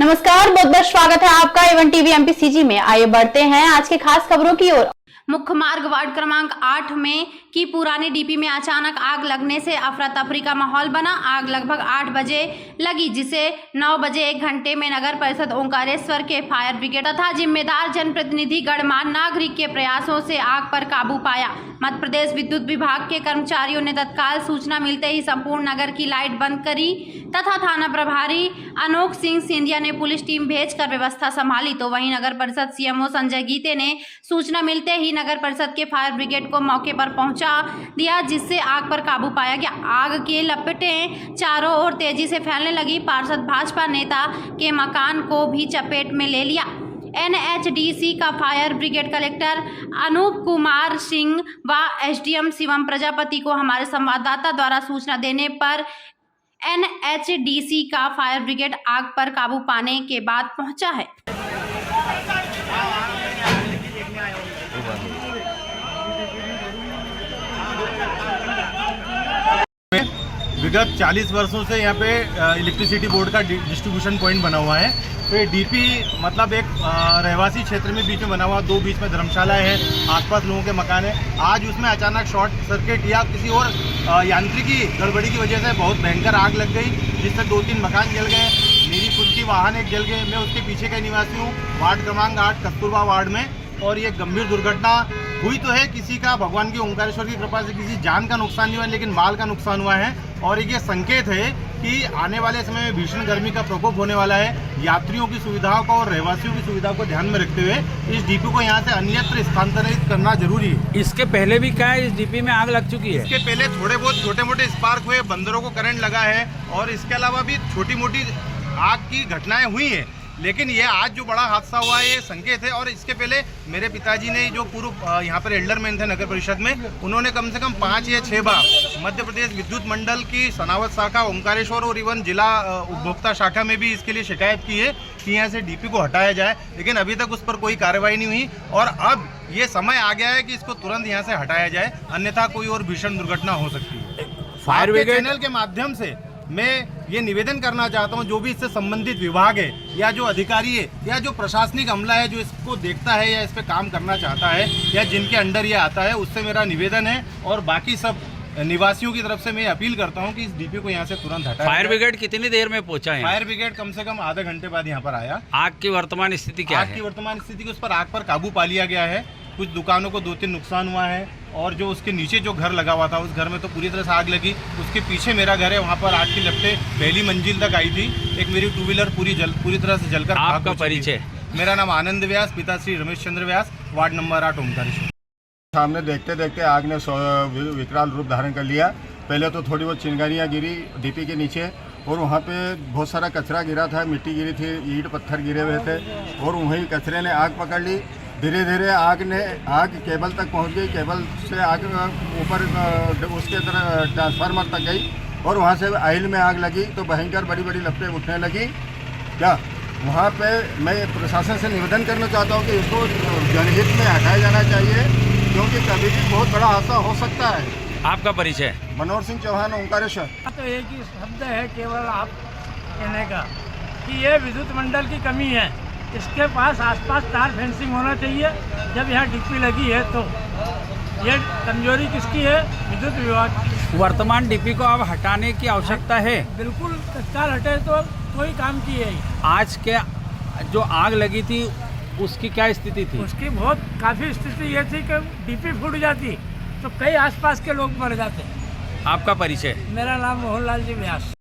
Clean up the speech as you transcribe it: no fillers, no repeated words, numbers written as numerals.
नमस्कार, बहुत बहुत स्वागत है आपका एवन टीवी एमपीसीजी में। आइए बढ़ते हैं आज के खास खबरों की ओर। मुख्य मार्ग वार्ड क्रमांक 8 में की पुरानी डीपी में अचानक आग लगने से अफरा तफरी का माहौल बना। आग लगभग 8 बजे लगी, जिसे 9 बजे 1 घंटे में नगर परिषद ओंकारेश्वर के फायर ब्रिगेड तथा जिम्मेदार जनप्रतिनिधि गणमान्य नागरिक के प्रयासों से आग पर काबू पाया। मध्य प्रदेश विद्युत विभाग के कर्मचारियों ने तत्काल सूचना मिलते ही संपूर्ण नगर की लाइट बंद करी तथा थाना प्रभारी अनोख सिंह सिंधिया ने पुलिस टीम भेजकर व्यवस्था संभाली। तो वहीं नगर परिषद सीएमओ संजय गीते ने सूचना मिलते ही नगर परिषद के फायर ब्रिगेड को मौके पर पहुंचा दिया, जिससे आग पर काबू पाया गया। आग की लपटें चारों ओर तेजी से फैलने लगी। पार्षद भाजपा नेता के मकान को भी चपेट में ले लिया। एनएचडीसी का fire brigade collector Anup Kumar Singh व एसडीएम शिवम प्रजापति को हमारे संवाददाता द्वारा सूचना देने पर एनएचडीसी का फायर ब्रिगेड आग पर काबू पाने के बाद पहुंचा है। विगत 40 वर्षों से यहाँ पे इलेक्ट्रिसिटी बोर्ड का डिस्ट्रीब्यूशन पॉइंट बना हुआ है। तो ये डीपी मतलब एक रहवासी क्षेत्र में बीच में बना हुआ, दो बीच में धर्मशाला है, आसपास लोगों के मकान है। आज उसमें अचानक शॉर्ट सर्किट या किसी और यांत्रिकी गड़बड़ी की वजह से बहुत भयंकर आग लग गई, जिससे 2-3 मकान जल गए। मेरी खुद की वाहन एक जल गए। मैं उसके पीछे का निवासी हूँ, वार्ड क्रमांक 8 कस्तूरबा वार्ड में। और ये गंभीर दुर्घटना हुई तो है, किसी का भगवान की ओंकारेश्वर की कृपा से किसी जान का नुकसान नहीं हुआ, लेकिन माल का नुकसान हुआ है। और ये संकेत है कि आने वाले समय में भीषण गर्मी का प्रकोप होने वाला है। यात्रियों की सुविधाओं को और रहवासियों की सुविधा को ध्यान में रखते हुए इस डीपी को यहाँ से अन्यत्र स्थानांतरित करना जरूरी है। इसके पहले भी क्या है, इस डीपी में आग लग चुकी है? इसके पहले थोड़े बहुत छोटे मोटे स्पार्क हुए, बंदरों को करंट लगा है, और इसके अलावा भी छोटी मोटी आग की घटनाएं हुई हैं। लेकिन ये आज जो बड़ा हादसा हुआ है, ये संकेत है। और इसके पहले मेरे पिताजी ने जो पूर्व यहाँ पर एल्डरमैन थे नगर परिषद में, उन्होंने कम से कम 5 या 6 बार मध्य प्रदेश विद्युत मंडल की सनावत शाखा ओंकारेश्वर और इवन जिला उपभोक्ता शाखा में भी इसके लिए शिकायत की है कि यहाँ से डीपी को हटाया जाए, लेकिन अभी तक उस पर कोई कार्रवाई नहीं हुई। और अब ये समय आ गया है कि इसको तुरंत यहाँ से हटाया जाए, अन्यथा कोई और भीषण दुर्घटना हो सकती है। फायर ब्रिगेड चैनल के माध्यम से मैं ये निवेदन करना चाहता हूँ, जो भी इससे संबंधित विभाग है या जो अधिकारी है या जो प्रशासनिक अमला है जो इसको देखता है या इस पे काम करना चाहता है या जिनके अंडर ये आता है, उससे मेरा निवेदन है। और बाकी सब निवासियों की तरफ से मैं अपील करता हूँ कि इस डीपी को यहाँ से तुरंत हटाएं। फायर ब्रिगेड कितनी देर में पहुंचा है? फायर ब्रिगेड कम से कम आधे घंटे बाद यहाँ पर आया। आग की वर्तमान स्थिति क्या है? आग की वर्तमान स्थिति की उस पर आग पर काबू पा लिया गया है। कुछ दुकानों को 2-3 नुकसान हुआ है, और जो उसके नीचे जो घर लगा हुआ था उस घर में तो पूरी तरह से आग लगी। उसके पीछे मेरा घर है, वहाँ पर आग की लपटें पहली मंजिल तक आई थी। एक मेरी 2 व्हीलर पूरी तरह से जलकर खाक हो चुकी। आपका परिचय? मेरा नाम आनंद व्यास, पिता श्री रमेश चंद्र व्यास, वार्ड नंबर 8 ओंकारेश्वर। सामने देखते देखते आग ने विकराल रूप धारण कर लिया। पहले तो थोड़ी बहुत चिंगारियाँ गिरी डीपी के नीचे, और वहाँ पे बहुत सारा कचरा गिरा था, मिट्टी गिरी थी, ईंट पत्थर गिरे हुए थे, और वहीं कचरे ने आग पकड़ ली। धीरे धीरे आग केबल तक पहुँच गई, केबल से आग ऊपर उसके तरह ट्रांसफार्मर तक गई, और वहाँ से आइल में आग लगी तो भयंकर बड़ी बड़ी लपटें उठने लगी। क्या वहाँ पे मैं प्रशासन से निवेदन करना चाहता हूँ कि इसको जनहित में हटाया जाना चाहिए, क्योंकि कभी भी बहुत बड़ा हादसा हो सकता है। आपका परिचय? मनोहर सिंह चौहान, ओंकारेश्वर। तो एक ही शब्द है केवल आप कहने का कि ये विद्युत मंडल की कमी है। इसके पास आसपास तार फेंसिंग होना चाहिए। जब यहाँ डीपी लगी है तो ये कमजोरी किसकी है? विद्युत विभाग की। वर्तमान डीपी को अब हटाने की आवश्यकता है? बिल्कुल, तत्काल हटे तो कोई काम की है। आज के जो आग लगी थी उसकी क्या स्थिति थी? उसकी काफ़ी स्थिति ये थी कि डीपी फूट जाती तो कई आसपास के लोग मर जाते। आपका परिचय? मेरा नाम मोहनलाल जी व्यास।